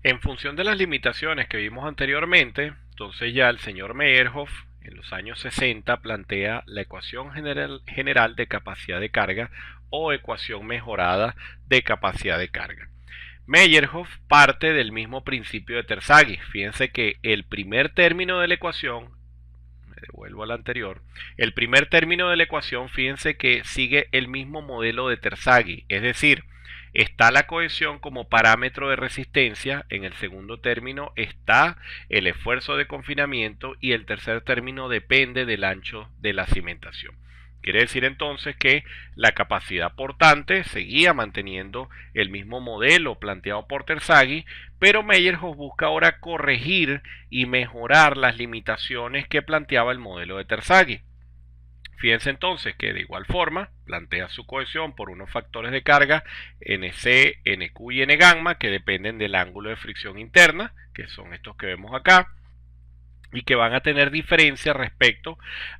En función de las limitaciones que vimos anteriormente, entonces ya el señor Meyerhoff en los años 60 plantea la ecuación general de capacidad de carga o ecuación mejorada de capacidad de carga. Meyerhoff parte del mismo principio de Terzaghi. Fíjense que el primer término de la ecuación, me devuelvo al anterior, el primer término de la ecuación, fíjense que sigue el mismo modelo de Terzaghi, es decir, está la cohesión como parámetro de resistencia, en el segundo término está el esfuerzo de confinamiento y el tercer término depende del ancho de la cimentación. Quiere decir entonces que la capacidad portante seguía manteniendo el mismo modelo planteado por Terzaghi, pero Meyerhoff busca ahora corregir y mejorar las limitaciones que planteaba el modelo de Terzaghi. Fíjense entonces que de igual forma plantea su cohesión por unos factores de carga NC, NQ y N gamma que dependen del ángulo de fricción interna, que son estos que vemos acá, y que van a tener diferencia respecto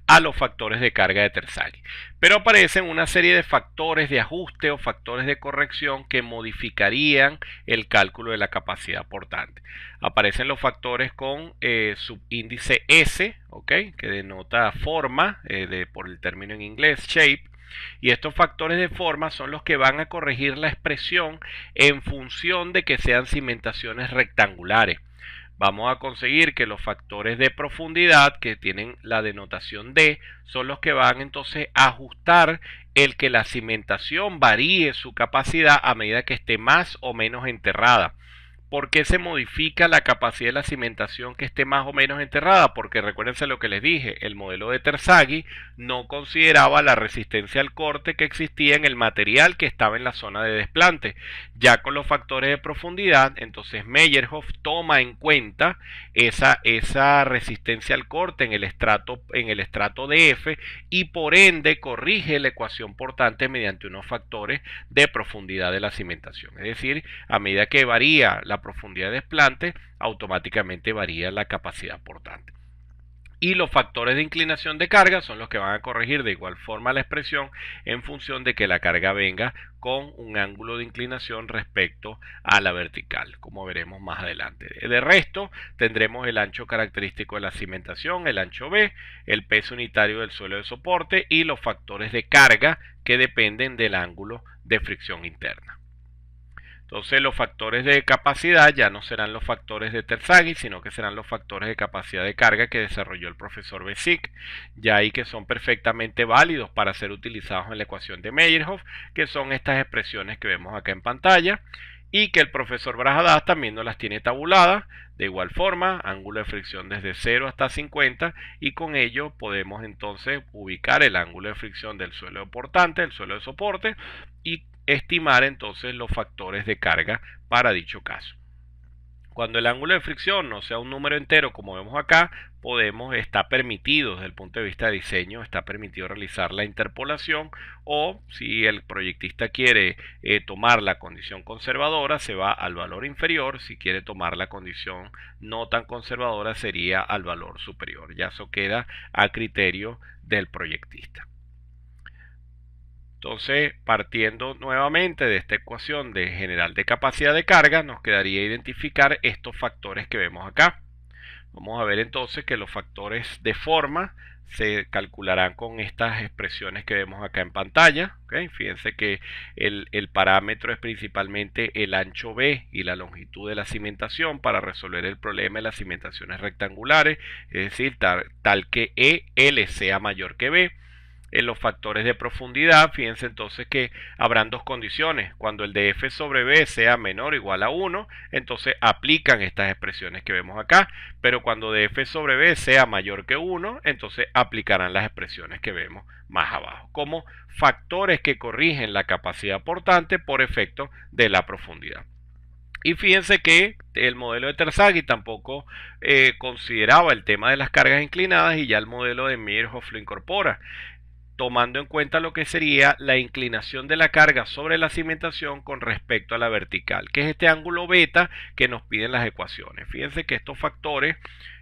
a los factores de carga de Terzaghi. Pero aparecen una serie de factores de ajuste o factores de corrección que modificarían el cálculo de la capacidad portante. Aparecen los factores con subíndice S, ¿okay? Que denota forma, por el término en inglés, shape. Y estos factores de forma son los que van a corregir la expresión en función de que sean cimentaciones rectangulares. Vamos a conseguir que los factores de profundidad, que tienen la denotación D, son los que van entonces a ajustar el que la cimentación varíe su capacidad a medida que esté más o menos enterrada. ¿Por qué se modifica la capacidad de la cimentación que esté más o menos enterrada? Porque recuérdense lo que les dije, el modelo de Terzaghi no consideraba la resistencia al corte que existía en el material que estaba en la zona de desplante. Ya con los factores de profundidad, entonces Meyerhoff toma en cuenta esa resistencia al corte en el estrato de F y por ende corrige la ecuación portante mediante unos factores de profundidad de la cimentación. Es decir, a medida que varía la profundidad de desplante, automáticamente varía la capacidad portante. Y los factores de inclinación de carga son los que van a corregir de igual forma la expresión en función de que la carga venga con un ángulo de inclinación respecto a la vertical, como veremos más adelante. De resto, tendremos el ancho característico de la cimentación, el ancho B, el peso unitario del suelo de soporte y los factores de carga que dependen del ángulo de fricción interna. Entonces los factores de capacidad ya no serán los factores de Terzaghi, sino que serán los factores de capacidad de carga que desarrolló el profesor Bézic, ya ahí que son perfectamente válidos para ser utilizados en la ecuación de Meyerhoff, que son estas expresiones que vemos acá en pantalla, y que el profesor Brajadas también nos las tiene tabuladas, de igual forma, ángulo de fricción desde 0 hasta 50, y con ello podemos entonces ubicar el ángulo de fricción del suelo portante, del suelo de soporte, y estimar entonces los factores de carga para dicho caso. Cuando el ángulo de fricción no sea un número entero como vemos acá, está permitido desde el punto de vista de diseño, está permitido realizar la interpolación o si el proyectista quiere tomar la condición conservadora se va al valor inferior, si quiere tomar la condición no tan conservadora sería al valor superior, ya eso queda a criterio del proyectista. Entonces, partiendo nuevamente de esta ecuación de general de capacidad de carga, nos quedaría identificar estos factores que vemos acá. Vamos a ver entonces que los factores de forma se calcularán con estas expresiones que vemos acá en pantalla. ¿Okay? Fíjense que el parámetro es principalmente el ancho B y la longitud de la cimentación para resolver el problema de las cimentaciones rectangulares, es decir, tal que EL sea mayor que B. En los factores de profundidad, fíjense entonces que habrán dos condiciones. Cuando el de F sobre B sea menor o igual a 1, entonces aplican estas expresiones que vemos acá. Pero cuando de F sobre B sea mayor que 1, entonces aplicarán las expresiones que vemos más abajo, como factores que corrigen la capacidad portante por efecto de la profundidad. Y fíjense que el modelo de Terzaghi tampoco consideraba el tema de las cargas inclinadas y ya el modelo de Meyerhoff lo incorpora, tomando en cuenta lo que sería la inclinación de la carga sobre la cimentación con respecto a la vertical, que es este ángulo beta que nos piden las ecuaciones. Fíjense que estos factores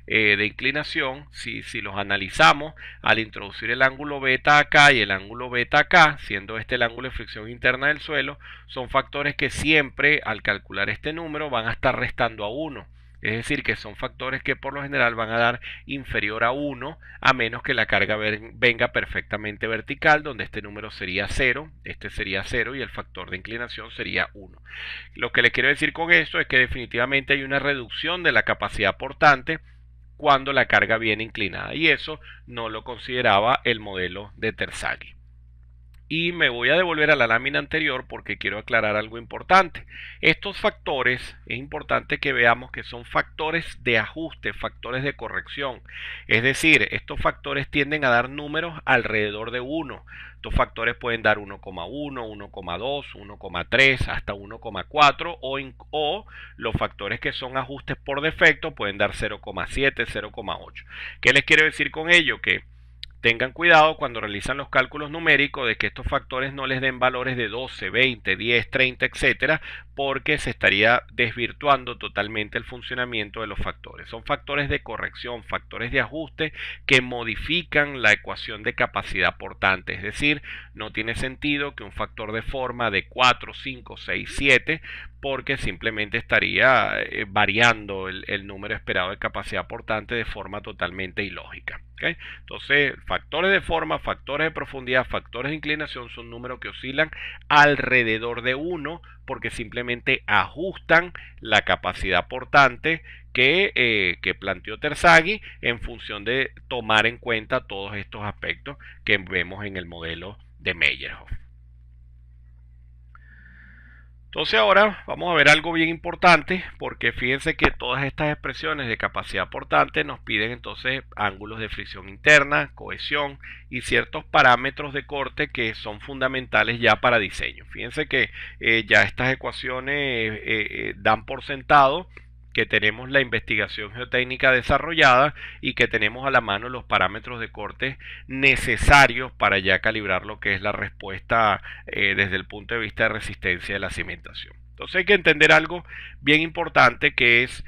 de inclinación, si los analizamos, al introducir el ángulo beta acá y el ángulo beta acá, siendo este el ángulo de fricción interna del suelo, son factores que siempre al calcular este número van a estar restando a 1. Es decir, que son factores que por lo general van a dar inferior a 1, a menos que la carga venga perfectamente vertical, donde este número sería 0, este sería 0 y el factor de inclinación sería 1. Lo que les quiero decir con esto es que definitivamente hay una reducción de la capacidad portante cuando la carga viene inclinada, y eso no lo consideraba el modelo de Terzaghi. Y me voy a devolver a la lámina anterior porque quiero aclarar algo importante. Estos factores, es importante que veamos que son factores de ajuste, factores de corrección. Es decir, estos factores tienden a dar números alrededor de 1. Estos factores pueden dar 1,1, 1,2, 1,3, hasta 1,4 o los factores que son ajustes por defecto pueden dar 0,7, 0,8. ¿Qué les quiero decir con ello? Que tengan cuidado cuando realizan los cálculos numéricos de que estos factores no les den valores de 12, 20, 10, 30, etcétera, porque se estaría desvirtuando totalmente el funcionamiento de los factores. Son factores de corrección, factores de ajuste que modifican la ecuación de capacidad portante. Es decir, no tiene sentido que un factor de forma de 4, 5, 6, 7, porque simplemente estaría variando el número esperado de capacidad portante de forma totalmente ilógica. ¿Okay? Entonces, factores de forma, factores de profundidad, factores de inclinación son números que oscilan alrededor de 1 porque simplemente ajustan la capacidad portante que planteó Terzaghi en función de tomar en cuenta todos estos aspectos que vemos en el modelo de Meyerhof. Entonces ahora vamos a ver algo bien importante, porque fíjense que todas estas expresiones de capacidad portante nos piden entonces ángulos de fricción interna, cohesión y ciertos parámetros de corte que son fundamentales ya para diseño. Fíjense que ya estas ecuaciones dan por sentado que tenemos la investigación geotécnica desarrollada y que tenemos a la mano los parámetros de corte necesarios para ya calibrar lo que es la respuesta desde el punto de vista de resistencia de la cimentación. Entonces hay que entender algo bien importante, que es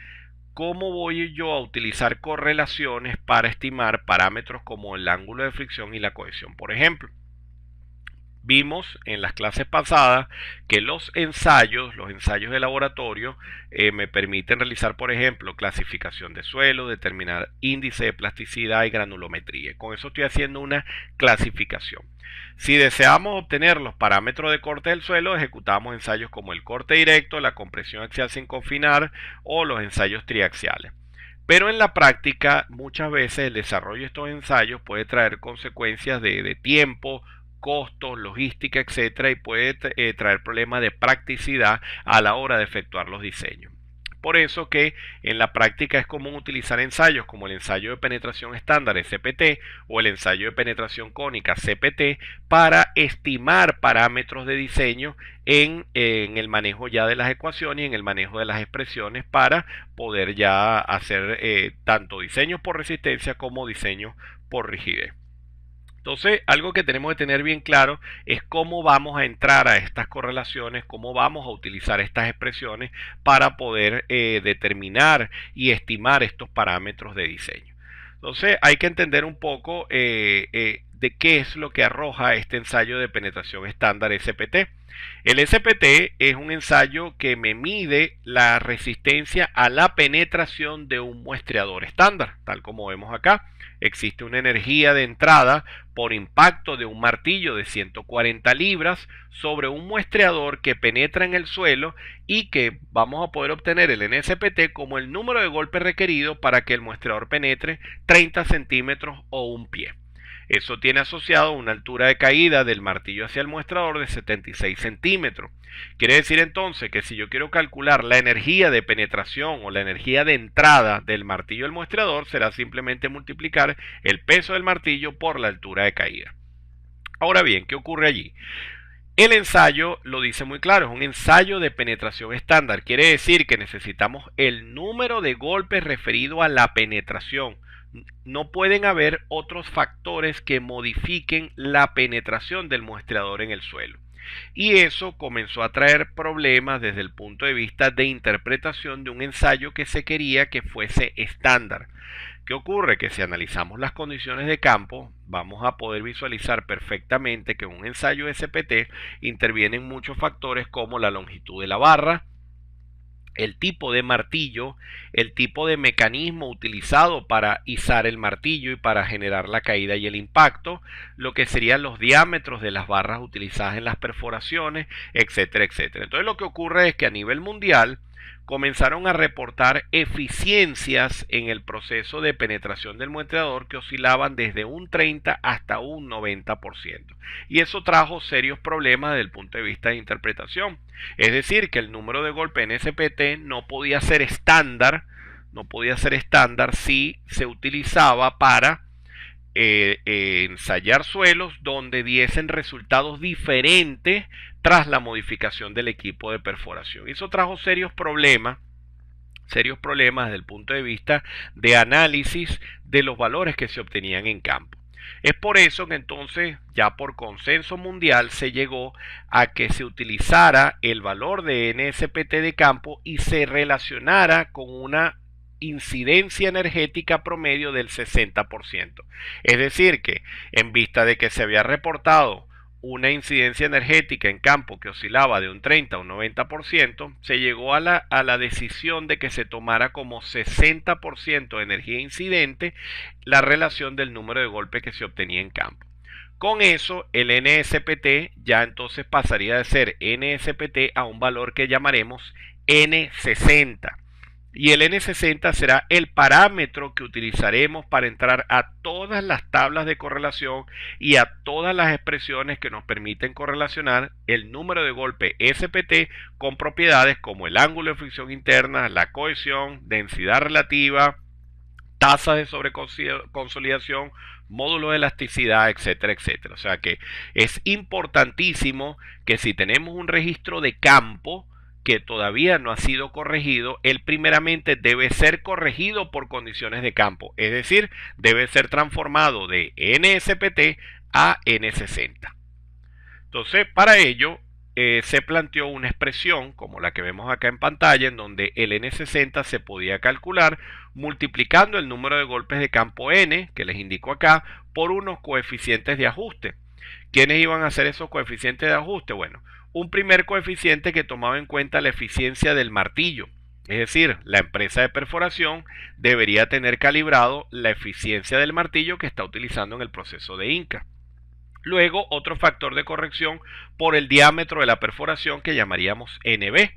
cómo voy yo a utilizar correlaciones para estimar parámetros como el ángulo de fricción y la cohesión. Por ejemplo, vimos en las clases pasadas que los ensayos de laboratorio me permiten realizar, por ejemplo, clasificación de suelo, determinar índice de plasticidad y granulometría. Con eso estoy haciendo una clasificación. Si deseamos obtener los parámetros de corte del suelo, ejecutamos ensayos como el corte directo, la compresión axial sin confinar o los ensayos triaxiales. Pero en la práctica, muchas veces el desarrollo de estos ensayos puede traer consecuencias de tiempo, costos, logística, etcétera, y puede traer problemas de practicidad a la hora de efectuar los diseños. Por eso que en la práctica es común utilizar ensayos como el ensayo de penetración estándar SPT o el ensayo de penetración cónica CPT para estimar parámetros de diseño en el manejo ya de las ecuaciones y en el manejo de las expresiones para poder ya hacer tanto diseños por resistencia como diseños por rigidez. Entonces, algo que tenemos que tener bien claro es cómo vamos a entrar a estas correlaciones, cómo vamos a utilizar estas expresiones para poder determinar y estimar estos parámetros de diseño. Entonces, hay que entender un poco de qué es lo que arroja este ensayo de penetración estándar SPT. El SPT es un ensayo que me mide la resistencia a la penetración de un muestreador estándar, tal como vemos acá. Existe una energía de entrada por impacto de un martillo de 140 libras sobre un muestreador que penetra en el suelo y que vamos a poder obtener el NSPT como el número de golpes requerido para que el muestreador penetre 30 centímetros o un pie. Eso tiene asociado una altura de caída del martillo hacia el muestrador de 76 centímetros. Quiere decir entonces que si yo quiero calcular la energía de penetración o la energía de entrada del martillo al muestrador, será simplemente multiplicar el peso del martillo por la altura de caída. Ahora bien, ¿qué ocurre allí? El ensayo lo dice muy claro, es un ensayo de penetración estándar. Quiere decir que necesitamos el número de golpes referido a la penetración. No pueden haber otros factores que modifiquen la penetración del muestreador en el suelo. Y eso comenzó a traer problemas desde el punto de vista de interpretación de un ensayo que se quería que fuese estándar. ¿Qué ocurre? Que si analizamos las condiciones de campo, vamos a poder visualizar perfectamente que en un ensayo SPT intervienen muchos factores como la longitud de la barra, el tipo de martillo, el tipo de mecanismo utilizado para izar el martillo y para generar la caída y el impacto, lo que serían los diámetros de las barras utilizadas en las perforaciones, etcétera, etcétera. Entonces lo que ocurre es que a nivel mundial comenzaron a reportar eficiencias en el proceso de penetración del muestreador que oscilaban desde un 30 hasta un 90%. Y eso trajo serios problemas desde el punto de vista de interpretación. Es decir, que el número de golpe en SPT no podía ser estándar, si se utilizaba para ensayar suelos donde diesen resultados diferentes tras la modificación del equipo de perforación. Eso trajo serios problemas desde el punto de vista de análisis de los valores que se obtenían en campo. Es por eso que entonces, ya por consenso mundial, se llegó a que se utilizara el valor de NSPT de campo y se relacionara con una incidencia energética promedio del 60%. Es decir, que en vista de que se había reportado una incidencia energética en campo que oscilaba de un 30 a un 90%, se llegó a la decisión de que se tomara como 60% de energía incidente la relación del número de golpes que se obtenía en campo. Con eso, el NSPT ya entonces pasaría de ser NSPT a un valor que llamaremos N60. Y el N60 será el parámetro que utilizaremos para entrar a todas las tablas de correlación y a todas las expresiones que nos permiten correlacionar el número de golpe SPT con propiedades como el ángulo de fricción interna, la cohesión, densidad relativa, tasa de sobreconsolidación, módulo de elasticidad, etcétera, etcétera. O sea que es importantísimo que si tenemos un registro de campo que todavía no ha sido corregido, él primeramente debe ser corregido por condiciones de campo, es decir, debe ser transformado de NSPT a N60. Entonces, para ello, se planteó una expresión como la que vemos acá en pantalla, en donde el N60 se podía calcular multiplicando el número de golpes de campo N, que les indico acá, por unos coeficientes de ajuste. ¿Quiénes iban a ser esos coeficientes de ajuste? Bueno, un primer coeficiente que tomaba en cuenta la eficiencia del martillo. Es decir, la empresa de perforación debería tener calibrado la eficiencia del martillo que está utilizando en el proceso de Inca. Luego, otro factor de corrección por el diámetro de la perforación que llamaríamos NB.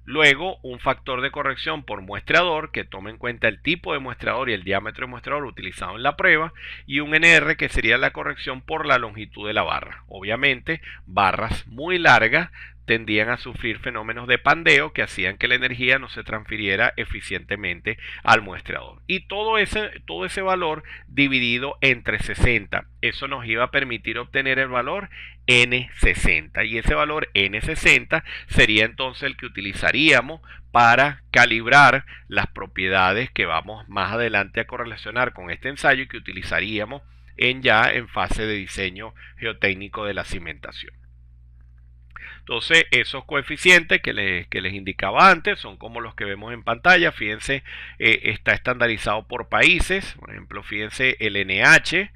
Luego, un factor de corrección por muestreador que toma en cuenta el tipo de muestreador y el diámetro de muestreador utilizado en la prueba. Y un NR que sería la corrección por la longitud de la barra. Obviamente, barras muy largas tendían a sufrir fenómenos de pandeo que hacían que la energía no se transfiriera eficientemente al muestreador. Y todo ese valor dividido entre 60. Eso nos iba a permitir obtener el valor N60. Y ese valor N60 sería entonces el que utilizaríamos para calibrar las propiedades que vamos más adelante a correlacionar con este ensayo y que utilizaríamos en fase de diseño geotécnico de la cimentación. Entonces, esos coeficientes que les indicaba antes son como los que vemos en pantalla. Fíjense, está estandarizado por países. Por ejemplo, fíjense, el NH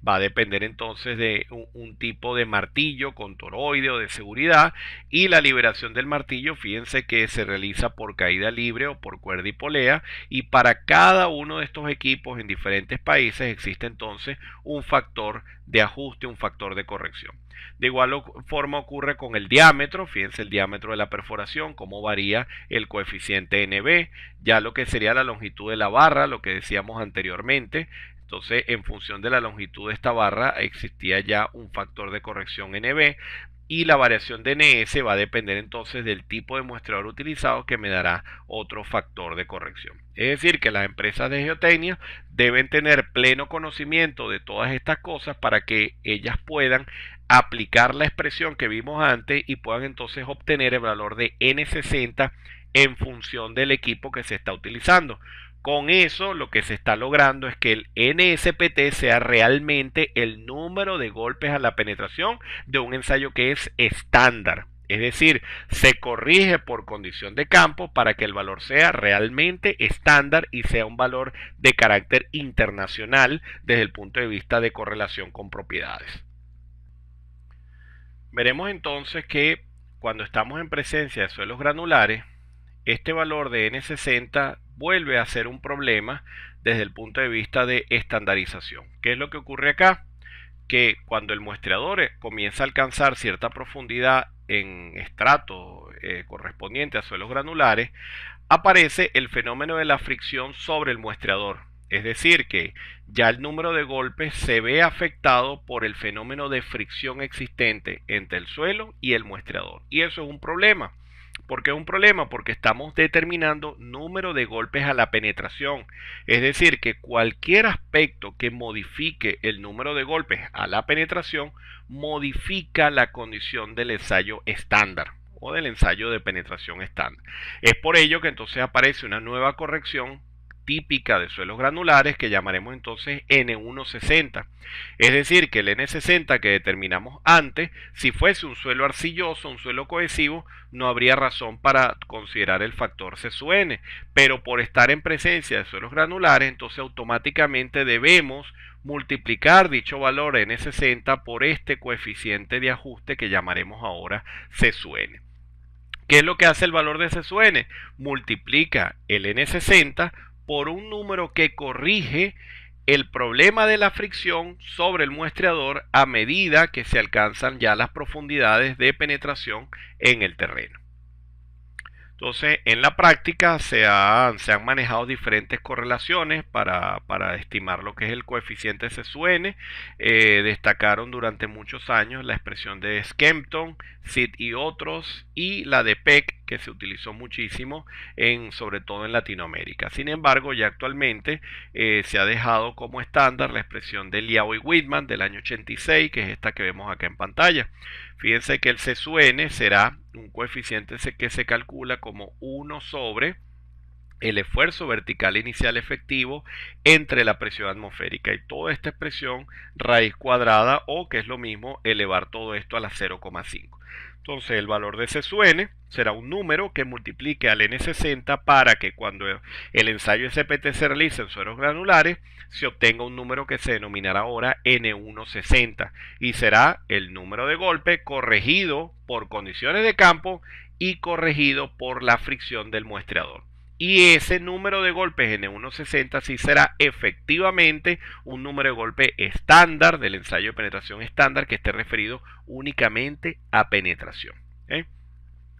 va a depender entonces de un tipo de martillo con toroide o de seguridad, y la liberación del martillo, fíjense que se realiza por caída libre o por cuerda y polea, y para cada uno de estos equipos en diferentes países existe entonces un factor de ajuste, un factor de corrección. De igual forma ocurre con el diámetro. Fíjense el diámetro de la perforación, cómo varía el coeficiente NB, ya lo que sería la longitud de la barra, lo que decíamos anteriormente. Entonces, en función de la longitud de esta barra, existía ya un factor de corrección NB, y la variación de NS va a depender entonces del tipo de muestreador utilizado, que me dará otro factor de corrección. Es decir, que las empresas de geotecnia deben tener pleno conocimiento de todas estas cosas para que ellas puedan aplicar la expresión que vimos antes y puedan entonces obtener el valor de N60 en función del equipo que se está utilizando. Con eso lo que se está logrando es que el NSPT sea realmente el número de golpes a la penetración de un ensayo que es estándar. Es decir, se corrige por condición de campo para que el valor sea realmente estándar y sea un valor de carácter internacional desde el punto de vista de correlación con propiedades. Veremos entonces que cuando estamos en presencia de suelos granulares, este valor de N60 vuelve a ser un problema desde el punto de vista de estandarización. ¿Qué es lo que ocurre acá? Que cuando el muestreador comienza a alcanzar cierta profundidad en estrato correspondiente a suelos granulares, aparece el fenómeno de la fricción sobre el muestreador. Es decir, que ya el número de golpes se ve afectado por el fenómeno de fricción existente entre el suelo y el muestreador. Y eso es un problema. ¿Por qué es un problema? Porque estamos determinando número de golpes a la penetración. Es decir, que cualquier aspecto que modifique el número de golpes a la penetración modifica la condición del ensayo estándar o del ensayo de penetración estándar. Es por ello que entonces aparece una nueva corrección típica de suelos granulares que llamaremos entonces N160. Es decir, que el N60 que determinamos antes, si fuese un suelo arcilloso, un suelo cohesivo, no habría razón para considerar el factor C sub N, pero por estar en presencia de suelos granulares, entonces automáticamente debemos multiplicar dicho valor N60 por este coeficiente de ajuste que llamaremos ahora C sub N. ¿Qué es lo que hace el valor de C sub N? Multiplica el N60 por un número que corrige el problema de la fricción sobre el muestreador a medida que se alcanzan ya las profundidades de penetración en el terreno. Entonces, en la práctica se han manejado diferentes correlaciones para estimar lo que es el coeficiente C sub N. Destacaron durante muchos años la expresión de Skempton, Sid y otros, y la de Peck, que se utilizó muchísimo, sobre todo en Latinoamérica. Sin embargo, ya actualmente se ha dejado como estándar la expresión de Liao y Whitman del año 86, que es esta que vemos acá en pantalla. Fíjense que el C sub N será un coeficiente que se calcula como 1 sobre el esfuerzo vertical inicial efectivo entre la presión atmosférica y toda esta expresión raíz cuadrada, o que es lo mismo elevar todo esto a la 0,5. Entonces el valor de C sub N será un número que multiplique al N60 para que cuando el ensayo SPT se realice en suelos granulares se obtenga un número que se denominará ahora N160 y será el número de golpe corregido por condiciones de campo y corregido por la fricción del muestreador. Y ese número de golpes N160 sí será efectivamente un número de golpe estándar del ensayo de penetración estándar que esté referido únicamente a penetración.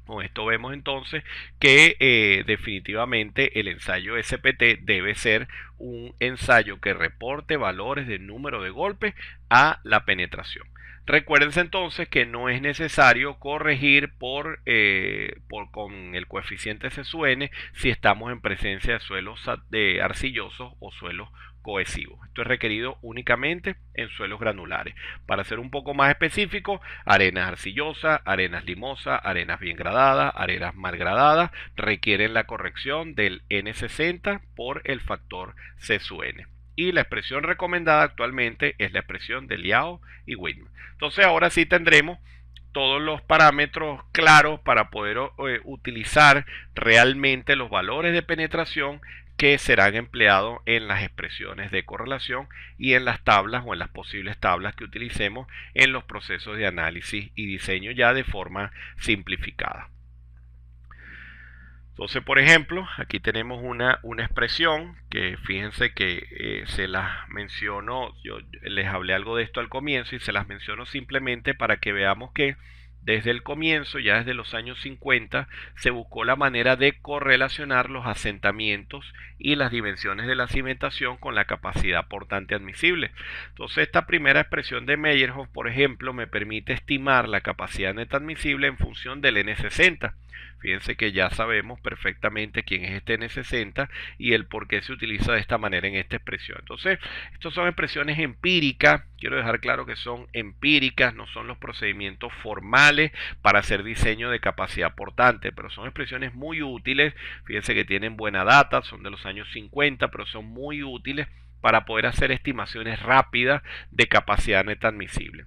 Con esto vemos entonces que definitivamente el ensayo SPT debe ser un ensayo que reporte valores de número de golpes a la penetración. Recuérdense entonces que no es necesario corregir con el coeficiente C sub N si estamos en presencia de suelos arcillosos o suelos cohesivos. Esto es requerido únicamente en suelos granulares. Para ser un poco más específico, arenas arcillosas, arenas limosas, arenas bien gradadas, arenas mal gradadas requieren la corrección del N60 por el factor C sub N. Y la expresión recomendada actualmente es la expresión de Liao y Whitman. Entonces ahora sí tendremos todos los parámetros claros para poder utilizar realmente los valores de penetración que serán empleados en las expresiones de correlación y en las tablas o en las posibles tablas que utilicemos en los procesos de análisis y diseño ya de forma simplificada. Entonces, por ejemplo, aquí tenemos una expresión que fíjense que se las menciono, yo les hablé algo de esto al comienzo y se las menciono simplemente para que veamos que desde el comienzo, ya desde los años 50, se buscó la manera de correlacionar los asentamientos y las dimensiones de la cimentación con la capacidad portante admisible. Entonces, esta primera expresión de Meyerhof, por ejemplo, me permite estimar la capacidad neta admisible en función del N60. Fíjense que ya sabemos perfectamente quién es este N60 y el por qué se utiliza de esta manera en esta expresión. Entonces, estas son expresiones empíricas quiero dejar claro que son empíricas, no son los procedimientos formales para hacer diseño de capacidad portante, pero son expresiones muy útiles. Fíjense que tienen buena data, son de los años 50, pero son muy útiles para poder hacer estimaciones rápidas de capacidad neta admisible.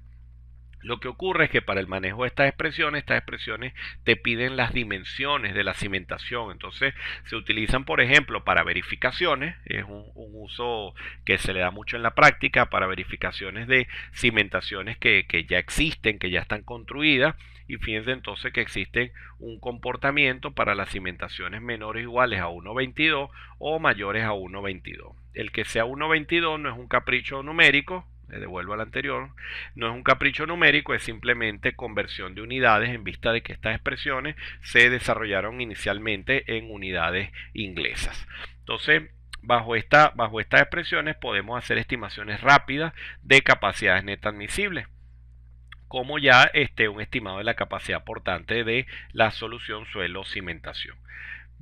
Lo que ocurre es que para el manejo de estas expresiones te piden las dimensiones de la cimentación. Entonces se utilizan, por ejemplo, para verificaciones. Es un uso que se le da mucho en la práctica para verificaciones de cimentaciones que ya existen, que ya están construidas. Y fíjense entonces que existe un comportamiento para las cimentaciones menores o iguales a 1,22 o mayores a 1,22. El que sea 1,22 no es un capricho numérico. Le devuelvo al anterior, no es un capricho numérico, es simplemente conversión de unidades en vista de que estas expresiones se desarrollaron inicialmente en unidades inglesas. Entonces, bajo estas expresiones podemos hacer estimaciones rápidas de capacidades netas admisibles, como ya un estimado de la capacidad portante de la solución suelo-cimentación.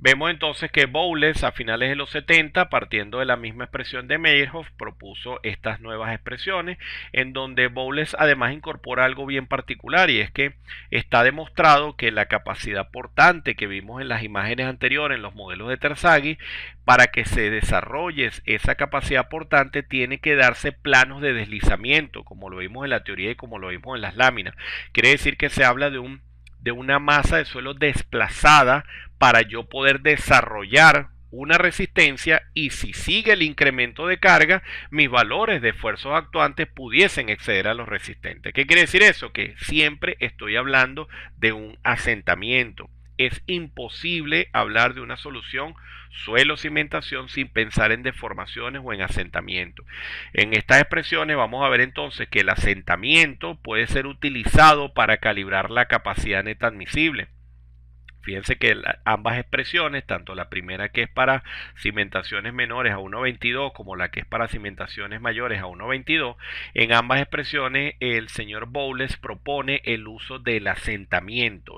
Vemos entonces que Bowles a finales de los 70, partiendo de la misma expresión de Meyerhof, propuso estas nuevas expresiones, en donde Bowles además incorpora algo bien particular, y es que está demostrado que la capacidad portante que vimos en las imágenes anteriores, en los modelos de Terzaghi, para que se desarrolle esa capacidad portante tiene que darse planos de deslizamiento, como lo vimos en la teoría y como lo vimos en las láminas. Quiere decir que se habla de una masa de suelo desplazada para yo poder desarrollar una resistencia, y si sigue el incremento de carga, mis valores de esfuerzos actuantes pudiesen exceder a los resistentes. ¿Qué quiere decir eso? Que siempre estoy hablando de un asentamiento. Es imposible hablar de una solución suelo-cimentación sin pensar en deformaciones o en asentamiento. En estas expresiones vamos a ver entonces que el asentamiento puede ser utilizado para calibrar la capacidad neta admisible. Fíjense que ambas expresiones, tanto la primera que es para cimentaciones menores a 1,22 como la que es para cimentaciones mayores a 1,22, en ambas expresiones el señor Bowles propone el uso del asentamiento,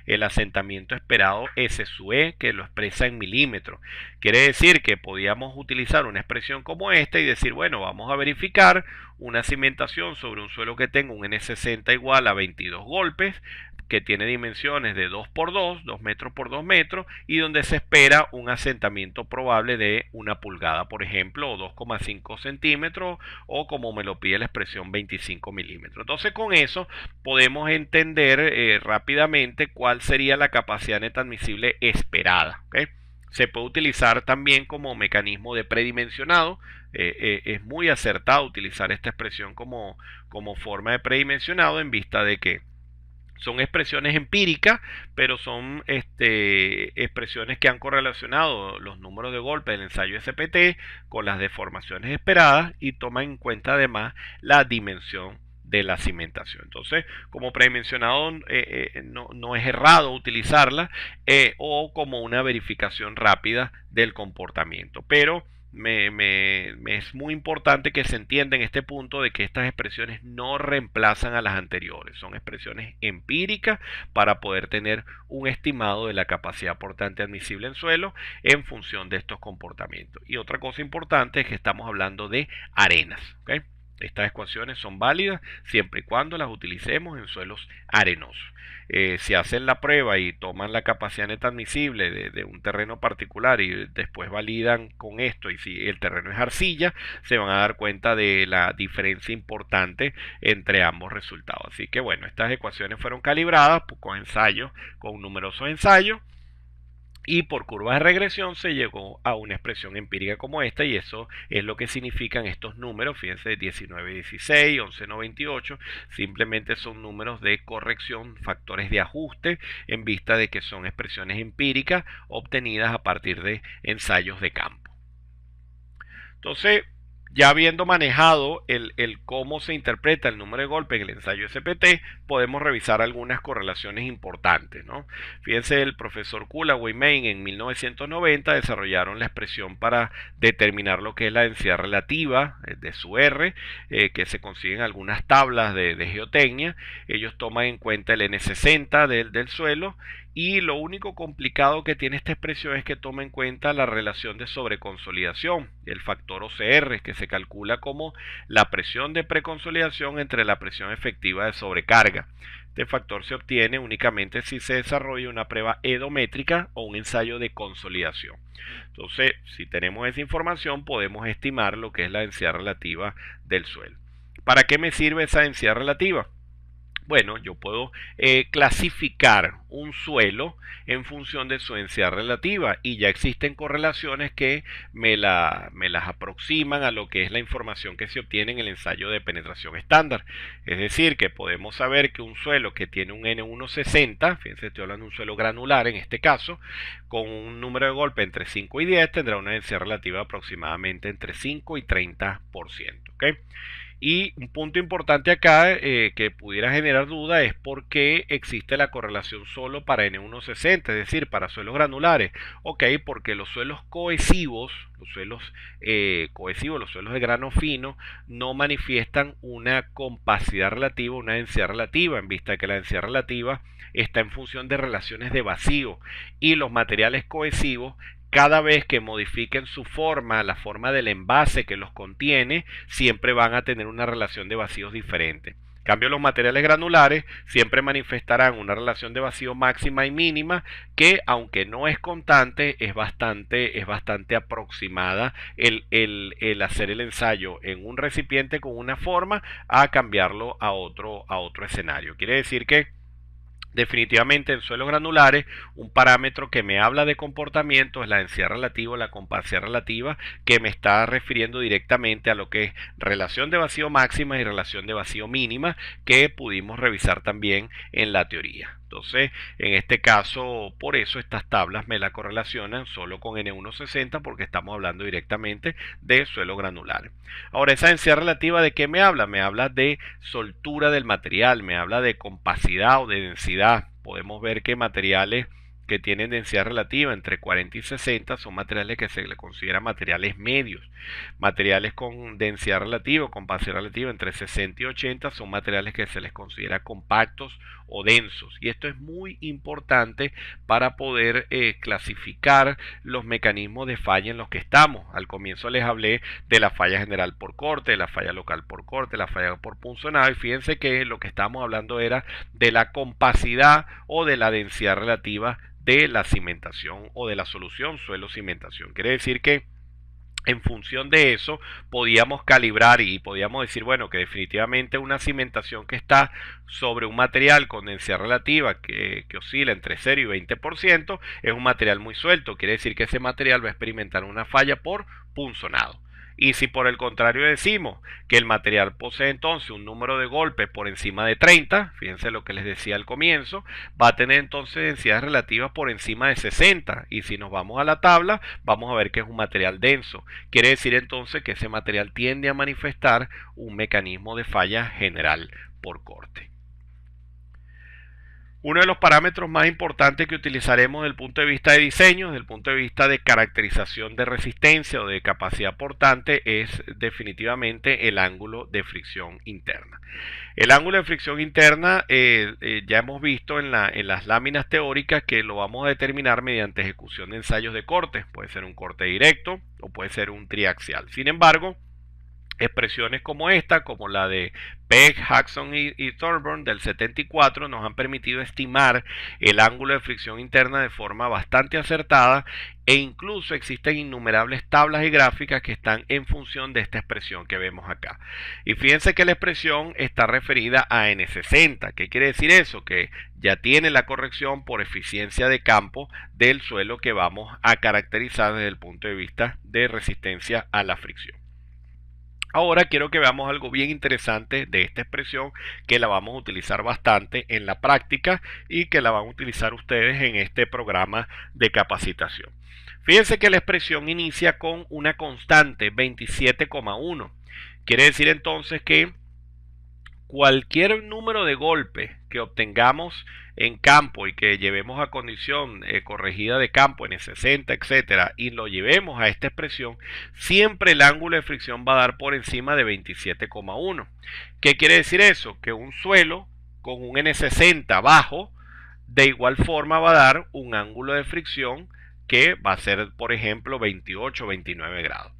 el asentamiento esperado S sub E, que lo expresa en milímetros. Quiere decir que podíamos utilizar una expresión como esta y decir, bueno, vamos a verificar una cimentación sobre un suelo que tenga un N60 igual a 22 golpes, que tiene dimensiones de 2 por 2, 2 metros por 2 metros, y donde se espera un asentamiento probable de 1 pulgada, por ejemplo, o 2,5 centímetros, o como me lo pide la expresión 25 milímetros. Entonces con eso podemos entender rápidamente cuál sería la capacidad neta admisible esperada. ¿Okay? Se puede utilizar también como mecanismo de predimensionado. Es muy acertado utilizar esta expresión como forma de predimensionado, en vista de que son expresiones empíricas, pero son expresiones que han correlacionado los números de golpe del ensayo SPT con las deformaciones esperadas y toman en cuenta además la dimensión de la cimentación. Entonces, como predimensionado no es errado utilizarla o como una verificación rápida del comportamiento, pero es muy importante que se entienda en este punto de que estas expresiones no reemplazan a las anteriores, son expresiones empíricas para poder tener un estimado de la capacidad portante admisible en suelo en función de estos comportamientos. Y otra cosa importante es que estamos hablando de arenas, ¿okay? Estas ecuaciones son válidas siempre y cuando las utilicemos en suelos arenosos. Si hacen la prueba y toman la capacidad neta admisible de un terreno particular y después validan con esto, y si el terreno es arcilla, se van a dar cuenta de la diferencia importante entre ambos resultados. Así que bueno, estas ecuaciones fueron calibradas con ensayos, con numerosos ensayos, y por curvas de regresión se llegó a una expresión empírica como esta, y eso es lo que significan estos números. Fíjense, 19,16, 11,98, simplemente son números de corrección, factores de ajuste, en vista de que son expresiones empíricas obtenidas a partir de ensayos de campo. Entonces, ya habiendo manejado el cómo se interpreta el número de golpe en el ensayo SPT, podemos revisar algunas correlaciones importantes, ¿no? Fíjense, el profesor Kullaway y Main en 1990 desarrollaron la expresión para determinar lo que es la densidad relativa de su R, que se consiguen algunas tablas de geotecnia. Ellos toman en cuenta el N60 del suelo, Y lo único complicado que tiene esta expresión es que toma en cuenta la relación de sobreconsolidación, el factor OCR, que se calcula como la presión de preconsolidación entre la presión efectiva de sobrecarga. Este factor se obtiene únicamente si se desarrolla una prueba edométrica o un ensayo de consolidación. Entonces, si tenemos esa información, podemos estimar lo que es la densidad relativa del suelo. ¿Para qué me sirve esa densidad relativa? Bueno, yo puedo clasificar un suelo en función de su densidad relativa y ya existen correlaciones que me las aproximan a lo que es la información que se obtiene en el ensayo de penetración estándar. Es decir, que podemos saber que un suelo que tiene un N160, fíjense, estoy hablando de un suelo granular en este caso, con un número de golpe entre 5 y 10 tendrá una densidad relativa aproximadamente entre 5 y 30%. ¿Okay? Y un punto importante acá que pudiera generar duda es por qué existe la correlación solo para N160, es decir, para suelos granulares. Ok, porque los suelos cohesivos, los suelos de grano fino, no manifiestan una compacidad relativa, una densidad relativa, en vista de que la densidad relativa está en función de relaciones de vacío y los materiales cohesivos, cada vez que modifiquen su forma, la forma del envase que los contiene, siempre van a tener una relación de vacíos diferente. En cambio, los materiales granulares siempre manifestarán una relación de vacío máxima y mínima que, aunque no es constante, es bastante aproximada el hacer el ensayo en un recipiente con una forma a cambiarlo a otro escenario. Quiere decir que definitivamente en suelos granulares, un parámetro que me habla de comportamiento es la densidad relativa o la compacidad relativa, que me está refiriendo directamente a lo que es relación de vacío máxima y relación de vacío mínima, que pudimos revisar también en la teoría. Entonces, en este caso, por eso estas tablas me la correlacionan solo con N160, porque estamos hablando directamente de suelo granular. Ahora, esa densidad relativa, ¿de qué me habla? Me habla de soltura del material, me habla de compacidad o de densidad. Podemos ver que materiales que tienen densidad relativa entre 40 y 60 son materiales que se le consideran materiales medios. Materiales con densidad relativa o compacidad relativa entre 60 y 80 son materiales que se les considera compactos o densos. Y esto es muy importante para poder clasificar los mecanismos de falla en los que estamos. Al comienzo les hablé de la falla general por corte, de la falla local por corte, la falla por punzonado, y fíjense que lo que estábamos hablando era de la compacidad o de la densidad relativa de la cimentación o de la solución suelo-cimentación. Quiere decir que en función de eso podíamos calibrar y podíamos decir, bueno, que definitivamente una cimentación que está sobre un material con densidad relativa que oscila entre 0 y 20% es un material muy suelto. Quiere decir que ese material va a experimentar una falla por punzonado. Y si por el contrario decimos que el material posee entonces un número de golpes por encima de 30, fíjense lo que les decía al comienzo, va a tener entonces densidades relativas por encima de 60. Y si nos vamos a la tabla, vamos a ver que es un material denso. Quiere decir entonces que ese material tiende a manifestar un mecanismo de falla general por corte. Uno de los parámetros más importantes que utilizaremos desde el punto de vista de diseño, desde el punto de vista de caracterización de resistencia o de capacidad portante, es definitivamente el ángulo de fricción interna. El ángulo de fricción interna ya hemos visto en las láminas teóricas que lo vamos a determinar mediante ejecución de ensayos de corte. Puede ser un corte directo o puede ser un triaxial. Sin embargo, expresiones como esta, como la de Peck, Jackson y Thorburn del 74, nos han permitido estimar el ángulo de fricción interna de forma bastante acertada, e incluso existen innumerables tablas y gráficas que están en función de esta expresión que vemos acá. Y fíjense que la expresión está referida a N60. ¿Qué quiere decir eso? Que ya tiene la corrección por eficiencia de campo del suelo que vamos a caracterizar desde el punto de vista de resistencia a la fricción. Ahora quiero que veamos algo bien interesante de esta expresión, que la vamos a utilizar bastante en la práctica y que la van a utilizar ustedes en este programa de capacitación. Fíjense que la expresión inicia con una constante 27,1. Quiere decir entonces que cualquier número de golpes que obtengamos en campo y que llevemos a condición corregida de campo en 60, etcétera, y lo llevemos a esta expresión, siempre el ángulo de fricción va a dar por encima de 27,1. ¿Qué quiere decir eso? Que un suelo con un N60 bajo de igual forma va a dar un ángulo de fricción que va a ser, por ejemplo, 28 o 29 grados.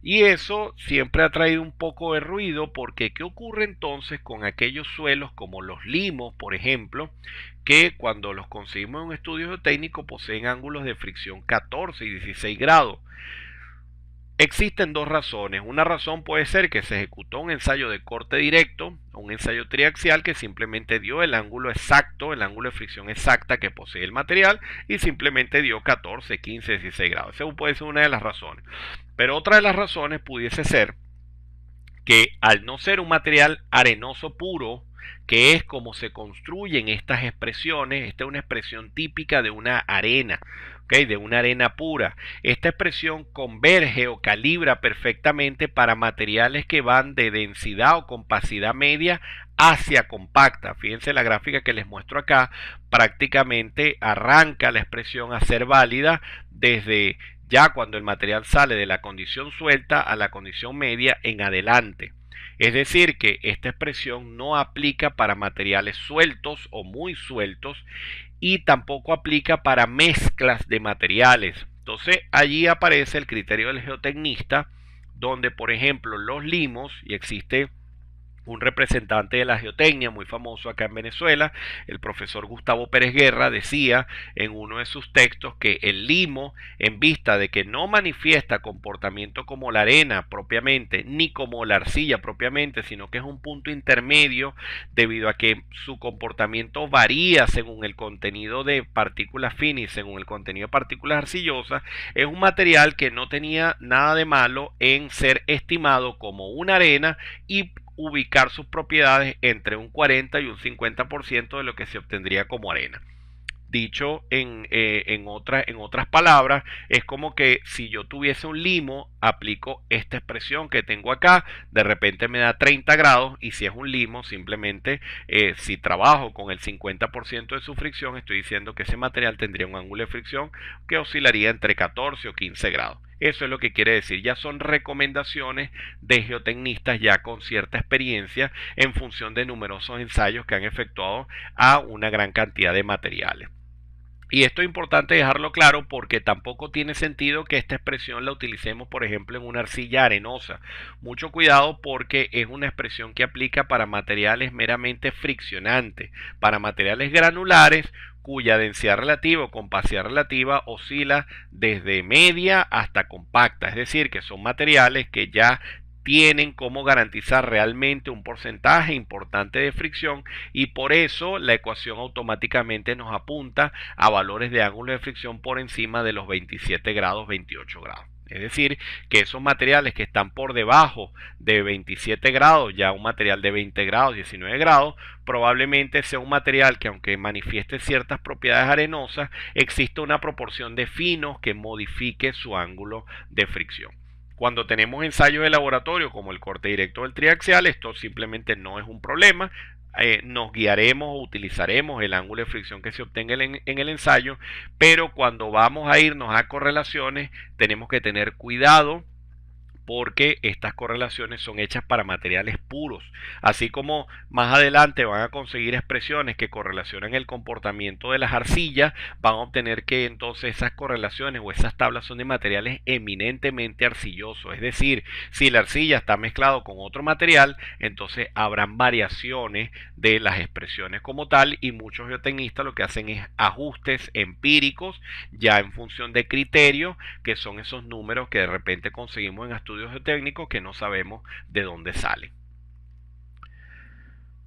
Y eso siempre ha traído un poco de ruido porque ¿qué ocurre entonces con aquellos suelos como los limos, por ejemplo, que cuando los conseguimos en un estudio geotécnico poseen ángulos de fricción 14 y 16 grados? Existen dos razones. Una razón puede ser que se ejecutó un ensayo de corte directo, un ensayo triaxial que simplemente dio el ángulo exacto, el ángulo de fricción exacta que posee el material y simplemente dio 14, 15, 16 grados. Esa puede ser una de las razones. Pero otra de las razones pudiese ser que al no ser un material arenoso puro, que es como se construyen estas expresiones, esta es una expresión típica de una arena, ¿okay? De una arena pura. Esta expresión converge o calibra perfectamente para materiales que van de densidad o compacidad media hacia compacta. Fíjense la gráfica que les muestro acá, prácticamente arranca la expresión a ser válida desde ya cuando el material sale de la condición suelta a la condición media en adelante. Es decir, que esta expresión no aplica para materiales sueltos o muy sueltos y tampoco aplica para mezclas de materiales. Entonces allí aparece el criterio del geotecnista, donde por ejemplo los limos, y existe un representante de la geotecnia muy famoso acá en Venezuela, el profesor Gustavo Pérez Guerra, decía en uno de sus textos que el limo, en vista de que no manifiesta comportamiento como la arena propiamente, ni como la arcilla propiamente, sino que es un punto intermedio debido a que su comportamiento varía según el contenido de partículas finas y según el contenido de partículas arcillosas, es un material que no tenía nada de malo en ser estimado como una arena y ubicar sus propiedades entre un 40 y un 50% de lo que se obtendría como arena. Dicho en otras palabras, es como que si yo tuviese un limo, aplico esta expresión que tengo acá, de repente me da 30 grados y si es un limo, simplemente si trabajo con el 50% de su fricción, estoy diciendo que ese material tendría un ángulo de fricción que oscilaría entre 14 o 15 grados. Eso es lo que quiere decir, ya son recomendaciones de geotecnistas ya con cierta experiencia en función de numerosos ensayos que han efectuado a una gran cantidad de materiales. Y esto es importante dejarlo claro porque tampoco tiene sentido que esta expresión la utilicemos, por ejemplo, en una arcilla arenosa. Mucho cuidado porque es una expresión que aplica para materiales meramente friccionantes, para materiales granulares cuya densidad relativa o compacidad relativa oscila desde media hasta compacta, es decir, que son materiales que ya tienen cómo garantizar realmente un porcentaje importante de fricción y por eso la ecuación automáticamente nos apunta a valores de ángulo de fricción por encima de los 27 grados, 28 grados. Es decir, que esos materiales que están por debajo de 27 grados, ya un material de 20 grados, 19 grados, probablemente sea un material que aunque manifieste ciertas propiedades arenosas, existe una proporción de finos que modifique su ángulo de fricción. Cuando tenemos ensayos de laboratorio como el corte directo del triaxial, esto simplemente no es un problema. Nos guiaremos o utilizaremos el ángulo de fricción que se obtenga en el ensayo, pero cuando vamos a irnos a correlaciones tenemos que tener cuidado porque estas correlaciones son hechas para materiales puros, así como más adelante van a conseguir expresiones que correlacionan el comportamiento de las arcillas, van a obtener que entonces esas correlaciones o esas tablas son de materiales eminentemente arcillosos, es decir, si la arcilla está mezclado con otro material, entonces habrán variaciones de las expresiones como tal y muchos geotecnistas lo que hacen es ajustes empíricos ya en función de criterios que son esos números que de repente conseguimos en estudios geotécnicos que no sabemos de dónde salen.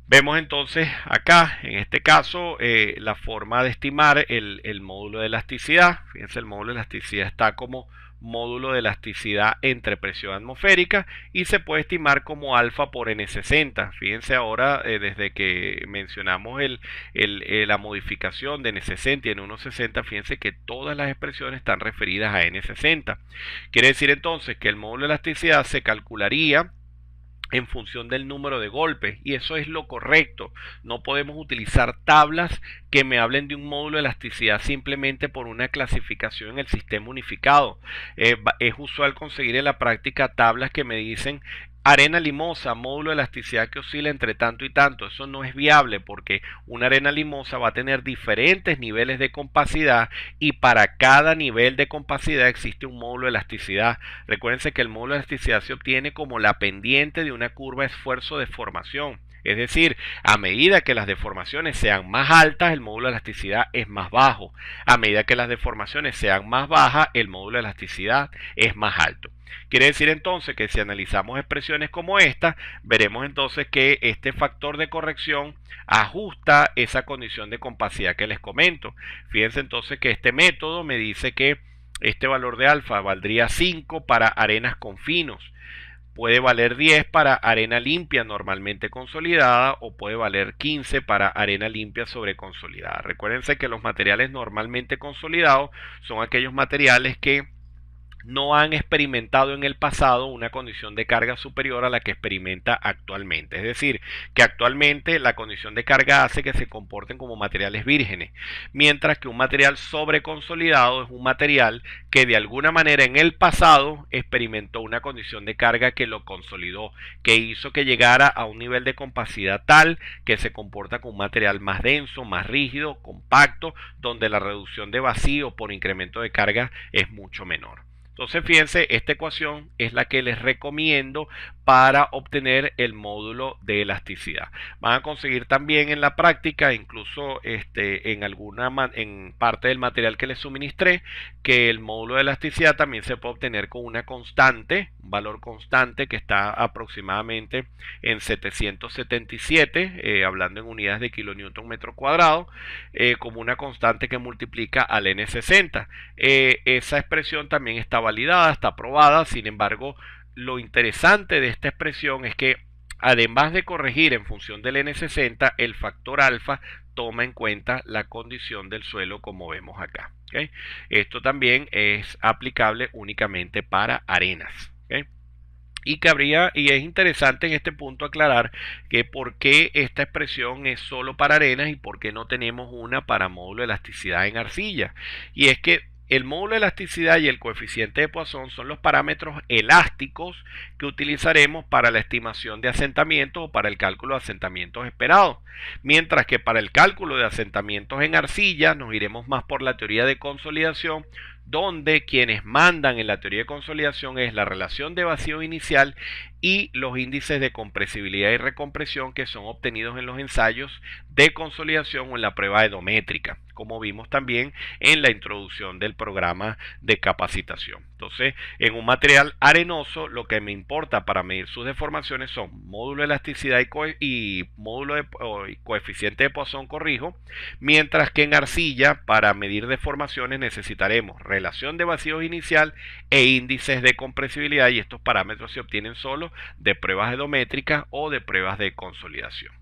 Vemos entonces acá, en este caso, la forma de estimar el módulo de elasticidad. Fíjense, el módulo de elasticidad está como módulo de elasticidad entre presión atmosférica y se puede estimar como alfa por N60. Fíjense ahora, desde que mencionamos la modificación de N60 y N160, fíjense que todas las expresiones están referidas a N60. Quiere decir entonces que el módulo de elasticidad se calcularía en función del número de golpes y eso es lo correcto. No podemos utilizar tablas que me hablen de un módulo de elasticidad simplemente por una clasificación en el sistema unificado. Es usual conseguir en la práctica tablas que me dicen arena limosa, módulo de elasticidad que oscila entre tanto y tanto. Eso no es viable porque una arena limosa va a tener diferentes niveles de compacidad y para cada nivel de compacidad existe un módulo de elasticidad. Recuérdense que el módulo de elasticidad se obtiene como la pendiente de una curva de esfuerzo-deformación. Es decir, a medida que las deformaciones sean más altas, el módulo de elasticidad es más bajo. A medida que las deformaciones sean más bajas, el módulo de elasticidad es más alto. Quiere decir entonces que si analizamos expresiones como esta, veremos entonces que este factor de corrección ajusta esa condición de compacidad que les comento. Fíjense entonces que este método me dice que este valor de alfa valdría 5 para arenas con finos. Puede valer 10 para arena limpia normalmente consolidada o puede valer 15 para arena limpia sobreconsolidada. Recuérdense que los materiales normalmente consolidados son aquellos materiales que no han experimentado en el pasado una condición de carga superior a la que experimenta actualmente. Es decir, que actualmente la condición de carga hace que se comporten como materiales vírgenes, mientras que un material sobreconsolidado es un material que de alguna manera en el pasado experimentó una condición de carga que lo consolidó, que hizo que llegara a un nivel de compacidad tal que se comporta como un material más denso, más rígido, compacto, donde la reducción de vacío por incremento de carga es mucho menor. Entonces, fíjense, esta ecuación es la que les recomiendo para obtener el módulo de elasticidad. Van a conseguir también en la práctica, incluso en parte del material que les suministré, que el módulo de elasticidad también se puede obtener con una constante, un valor constante que está aproximadamente en 777, hablando en unidades de kilonewton metro cuadrado, como una constante que multiplica al N60. Esa expresión también está validada, está aprobada. Sin embargo, lo interesante de esta expresión es que además de corregir en función del N60, el factor alfa toma en cuenta la condición del suelo como vemos acá. ¿Okay? Esto también es aplicable únicamente para arenas. ¿Okay? Y es interesante en este punto aclarar que por qué esta expresión es solo para arenas y por qué no tenemos una para módulo de elasticidad en arcilla. Y es que el módulo de elasticidad y el coeficiente de Poisson son los parámetros elásticos que utilizaremos para la estimación de asentamientos o para el cálculo de asentamientos esperados. Mientras que para el cálculo de asentamientos en arcilla nos iremos más por la teoría de consolidación, donde quienes mandan en la teoría de consolidación es la relación de vacío inicial y los índices de compresibilidad y recompresión que son obtenidos en los ensayos de consolidación o en la prueba edométrica, como vimos también en la introducción del programa de capacitación. Entonces, en un material arenoso, lo que me importa para medir sus deformaciones son módulo de elasticidad y coeficiente de Poisson, corrijo, mientras que en arcilla, para medir deformaciones necesitaremos relación de vacío inicial e índices de compresibilidad, y estos parámetros se obtienen solo de pruebas edométricas o de pruebas de consolidación.